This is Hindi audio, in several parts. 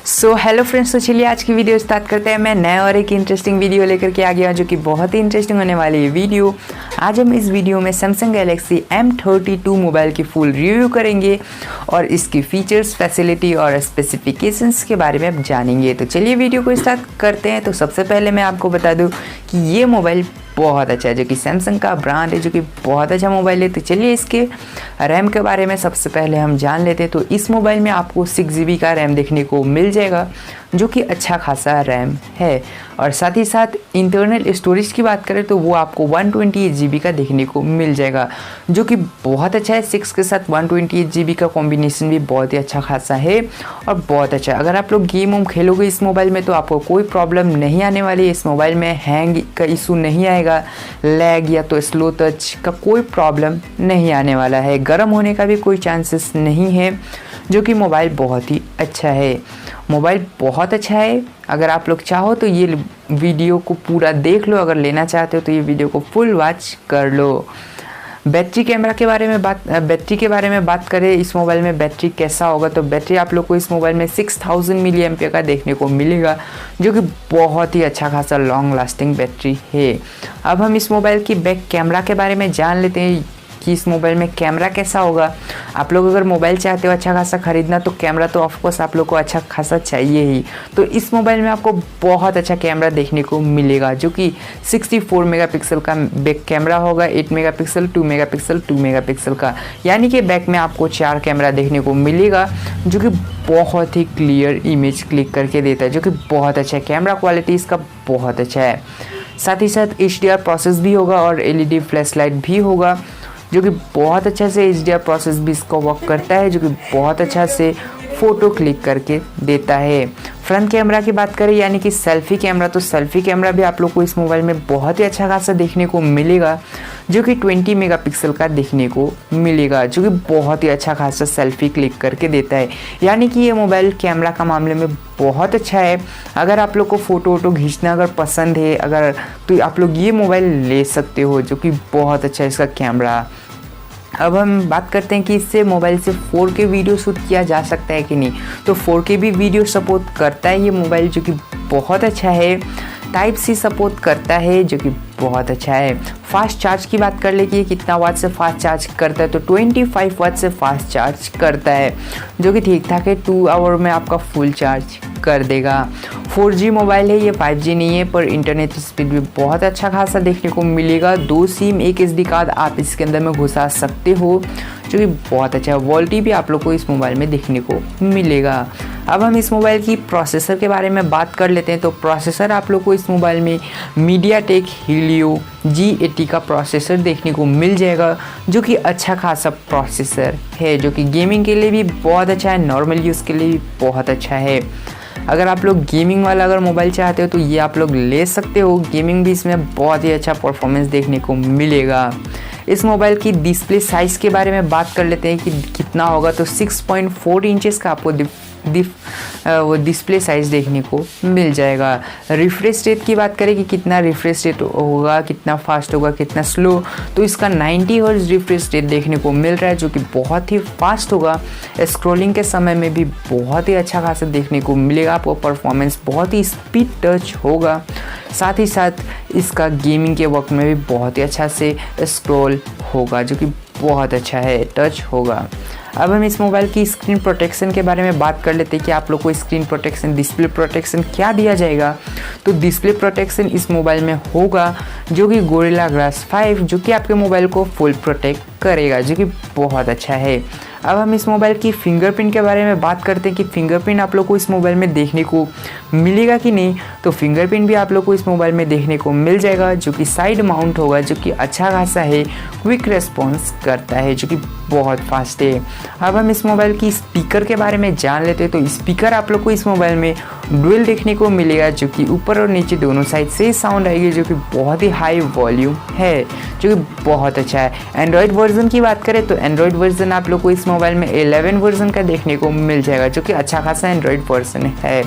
सो हेलो फ्रेंड्स, तो चलिए आज की वीडियो स्टार्ट करते हैं। मैं नया और एक इंटरेस्टिंग वीडियो लेकर के आ गया जो कि बहुत ही इंटरेस्टिंग होने वाली है वीडियो। आज हम इस वीडियो में सैमसंग गैलेक्सी M32 मोबाइल की फुल रिव्यू करेंगे और इसकी फीचर्स, फैसिलिटी और स्पेसिफिकेशंस के बारे में अब जानेंगे। तो चलिए वीडियो को स्टार्ट करते हैं। तो सबसे पहले मैं आपको बता दूँ कि ये मोबाइल बहुत अच्छा है, जो कि सैमसंग का ब्रांड है, जो कि बहुत अच्छा मोबाइल है। तो चलिए इसके रैम के बारे में सबसे पहले हम जान लेते हैं। तो इस मोबाइल में आपको 6GB का रैम देखने को मिल जाएगा, जो कि अच्छा खासा रैम है। और साथ ही साथ इंटरनल स्टोरेज की बात करें तो वो आपको 128GB का देखने को मिल जाएगा, जो कि बहुत अच्छा है। 6 के साथ 128GB का कॉम्बिनेशन भी बहुत ही अच्छा खासा है और बहुत अच्छा है। अगर आप लोग गेम वूम खेलोगे इस मोबाइल में तो आपको कोई प्रॉब्लम नहीं आने वाली है। इस मोबाइल में हैंग का इशू नहीं आएगा, लैग या तो स्लो टच का कोई प्रॉब्लम नहीं आने वाला है। गर्म होने का भी कोई चांसेस नहीं है, जो कि मोबाइल बहुत ही अच्छा है। मोबाइल बहुत अच्छा है। अगर आप लोग चाहो तो ये वीडियो को पूरा देख लो, अगर लेना चाहते हो तो ये वीडियो को फुल वॉच कर लो। बैटरी के बारे में बात करें, इस मोबाइल में बैटरी कैसा होगा, तो बैटरी आप लोग को इस मोबाइल में 6000 mAh का देखने को मिलेगा, जो कि बहुत ही अच्छा खासा लॉन्ग लास्टिंग बैटरी है। अब हम इस मोबाइल की बैक कैमरा के बारे में जान लेते हैं कि इस मोबाइल में कैमरा कैसा होगा। आप लोग अगर मोबाइल चाहते हो अच्छा खासा खरीदना तो कैमरा तो ऑफकोर्स आप लोग को अच्छा खासा चाहिए ही। तो इस मोबाइल में आपको बहुत अच्छा कैमरा देखने को मिलेगा, जो कि 64 मेगापिक्सल का बैक कैमरा होगा, 8 मेगापिक्सल, 2 मेगापिक्सल, 2 मेगापिक्सल का, यानी कि बैक में आपको 4 कैमरा देखने को मिलेगा, जो कि बहुत ही क्लियर इमेज क्लिक करके देता है, जो कि बहुत अच्छा है। कैमरा क्वालिटी इसका बहुत अच्छा है। साथ ही साथ HDR प्रोसेस भी होगा और LED फ्लैश लाइट भी होगा, जो कि बहुत अच्छा से HDR प्रोसेस भी इसको वर्क करता है, जो कि बहुत अच्छा से फ़ोटो क्लिक करके देता है। फ्रंट कैमरा की बात करें यानी कि सेल्फी कैमरा, तो सेल्फी कैमरा भी आप लोग को इस मोबाइल में बहुत ही अच्छा खासा देखने को मिलेगा, जो कि 20 मेगापिक्सल का देखने को मिलेगा, जो कि बहुत ही अच्छा खासा सेल्फी क्लिक करके देता है। यानी कि ये मोबाइल कैमरा का मामले में बहुत अच्छा है। अगर आप लोग को फ़ोटो वोटो खींचना अगर पसंद है तो आप लोग ये मोबाइल ले सकते हो, जो कि बहुत अच्छा है इसका कैमरा। अब हम बात करते हैं कि इससे मोबाइल से 4K वीडियो शूट किया जा सकता है कि नहीं, तो 4K भी वीडियो सपोर्ट करता है ये मोबाइल, जो कि बहुत अच्छा है। टाइप C सपोर्ट करता है, जो कि बहुत अच्छा है। फास्ट चार्ज की बात कर ले कि कितना वाट से फास्ट चार्ज करता है, तो 25 वाट से फास्ट चार्ज करता है, जो कि ठीक ठाक है। 2 आवर में आपका फुल चार्ज कर देगा। 4G मोबाइल है, ये 5G नहीं है, पर इंटरनेट स्पीड भी बहुत अच्छा खासा देखने को मिलेगा। 2 सिम, 1 SD कार्ड आप इसके अंदर में घुसा सकते हो, जो कि बहुत अच्छा है। वॉल्टी भी आप लोग को इस मोबाइल में देखने को मिलेगा। अब हम इस मोबाइल की प्रोसेसर के बारे में बात कर लेते हैं। तो प्रोसेसर आप लोग को इस मोबाइल में MediaTek Helio G80 का प्रोसेसर देखने को मिल जाएगा, जो कि अच्छा खासा प्रोसेसर है, जो कि गेमिंग के लिए भी बहुत अच्छा है, नॉर्मल यूज़ के लिए भी बहुत अच्छा है। अगर आप लोग गेमिंग वाला अगर मोबाइल चाहते हो तो ये आप लोग ले सकते हो। गेमिंग भी इसमें बहुत ही अच्छा परफॉर्मेंस देखने को मिलेगा। इस मोबाइल की डिस्प्ले साइज़ के बारे में बात कर लेते हैं कि कितना होगा, तो 6.4 इंचेस का आपको वो डिस्प्ले साइज़ देखने को मिल जाएगा। रिफ्रेश रेट की बात करें कि कितना रिफ्रेश रेट होगा, कितना फास्ट होगा, कितना स्लो, तो इसका 90 हर्ट्ज रिफ्रेश रेट देखने को मिल रहा है, जो कि बहुत ही फास्ट होगा। स्क्रॉलिंग के समय में भी बहुत ही अच्छा खासा देखने को मिलेगा आपको। परफॉर्मेंस बहुत ही स्पीड टच होगा। साथ ही साथ इसका गेमिंग के वक्त में भी बहुत ही अच्छा से स्क्रॉल होगा, जो कि बहुत अच्छा है, टच होगा। अब हम इस मोबाइल की स्क्रीन प्रोटेक्शन के बारे में बात कर लेते हैं कि आप लोग को स्क्रीन प्रोटेक्शन, डिस्प्ले प्रोटेक्शन क्या दिया जाएगा। तो डिस्प्ले प्रोटेक्शन इस मोबाइल में होगा, जो कि गोरिल्ला ग्लास 5, जो कि आपके मोबाइल को फुल प्रोटेक्ट करेगा, जो कि बहुत अच्छा है। अब हम इस मोबाइल की फिंगरप्रिंट के बारे में बात करते हैं कि फिंगरप्रिंट आप लोग को इस मोबाइल में देखने को मिलेगा कि नहीं, तो फिंगरप्रिंट भी आप लोग को इस मोबाइल में देखने को मिल जाएगा, जो कि साइड माउंट होगा, जो कि अच्छा खासा है, क्विक रेस्पॉन्स करता है, जो कि बहुत फास्ट है। अब हम इस मोबाइल की स्पीकर के बारे में जान लेते हैं। तो स्पीकर आप लोग को इस मोबाइल में डुअल देखने को मिलेगा, जो कि ऊपर और नीचे दोनों साइड से साउंड आएगी, जो कि बहुत ही हाई वॉल्यूम है, जो कि बहुत अच्छा है। एंड्रॉयड वर्जन की बात करें तो एंड्रॉयड वर्जन आप लोग को इस मोबाइल में 11 वर्जन का देखने को मिल जाएगा, जो कि अच्छा खासा एंड्रॉयड वर्जन है।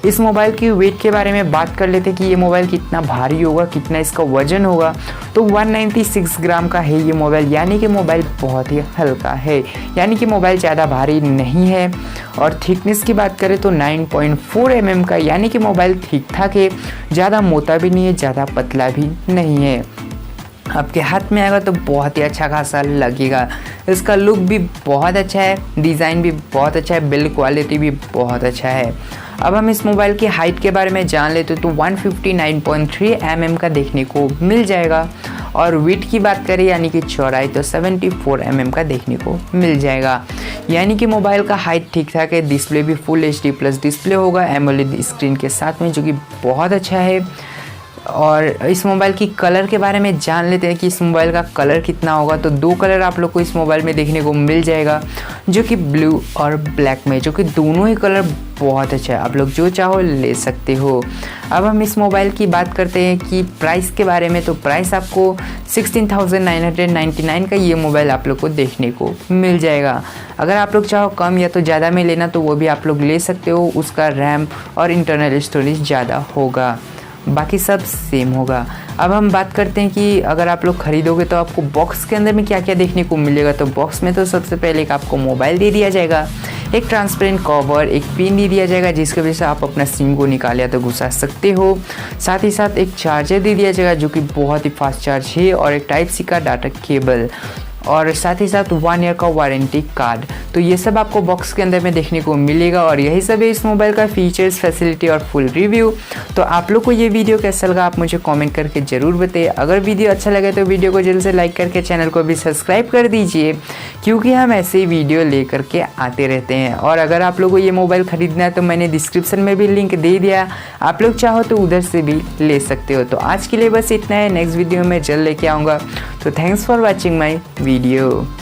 इस मोबाइल की वेट के बारे में बात कर लेते हैं कि ये मोबाइल कितना भारी होगा, कितना इसका वजन होगा। तो 196 ग्राम का है ये मोबाइल, यानी कि मोबाइल बहुत ही हल्का है, यानी कि मोबाइल ज़्यादा भारी नहीं है। और थिकनेस की बात करें तो 9.4 mm का, यानी कि मोबाइल ठीक ठाक है, ज़्यादा मोटा भी नहीं है, ज़्यादा पतला भी नहीं है। आपके हाथ में आएगा तो बहुत ही अच्छा खासा लगेगा। इसका लुक भी बहुत अच्छा है, डिज़ाइन भी बहुत अच्छा है, बिल्ड क्वालिटी भी बहुत अच्छा है। अब हम इस मोबाइल की हाइट के बारे में जान लेते तो 159.3 mm का देखने को मिल जाएगा। और वेट की बात करें यानी कि चौड़ाई तो 74 mm का देखने को मिल जाएगा, यानी कि मोबाइल का हाइट ठीक ठाक है। डिस्प्ले भी फुल HD+ डिस्प्ले होगा एमोलेड स्क्रीन के साथ में, जो कि बहुत अच्छा है। और इस मोबाइल की कलर के बारे में जान लेते हैं कि इस मोबाइल का कलर कितना होगा। तो 2 कलर आप लोग को इस मोबाइल में देखने को मिल जाएगा, जो कि ब्लू और ब्लैक में, जो कि दोनों ही कलर बहुत अच्छा है, आप लोग जो चाहो ले सकते हो। अब हम इस मोबाइल की बात करते हैं कि प्राइस के बारे में। तो प्राइस आपको 16,999 का ये मोबाइल आप लोग को देखने को मिल जाएगा। अगर आप लोग चाहो कम या तो ज़्यादा में लेना तो वो भी आप लोग ले सकते हो, उसका रैम और इंटरनल स्टोरेज ज़्यादा होगा, बाकी सब सेम होगा। अब हम बात करते हैं कि अगर आप लोग ख़रीदोगे तो आपको बॉक्स के अंदर में क्या क्या देखने को मिलेगा। तो बॉक्स में तो सबसे पहले एक आपको मोबाइल दे दिया जाएगा, एक ट्रांसपेरेंट कवर, एक पिन दे दिया जाएगा जिसकी वजह से आप अपना सिम को निकाल या तो घुसा सकते हो। साथ ही साथ एक चार्जर दे दिया जाएगा जो कि बहुत ही फास्ट चार्ज है, और एक Type-C का डाटा केबल, और साथ ही साथ 1 ईयर का वारंटी कार्ड। तो ये सब आपको बॉक्स के अंदर में देखने को मिलेगा, और यही सब है इस मोबाइल का फीचर्स, फैसिलिटी और फुल रिव्यू। तो आप लोग को ये वीडियो कैसा लगा आप मुझे कमेंट करके ज़रूर बताइए। अगर वीडियो अच्छा लगे तो वीडियो को जल्द से लाइक करके चैनल को भी सब्सक्राइब कर दीजिए, क्योंकि हम ऐसे ही वीडियो लेकर के आते रहते हैं। और अगर आप लोग को ये मोबाइल ख़रीदना है तो मैंने डिस्क्रिप्शन में भी लिंक दे दिया, आप लोग चाहो तो उधर से भी ले सकते हो। तो आज के लिए बस इतना है, नेक्स्ट वीडियो में जल्द लेके आऊँगा। तो thanks for watching my video.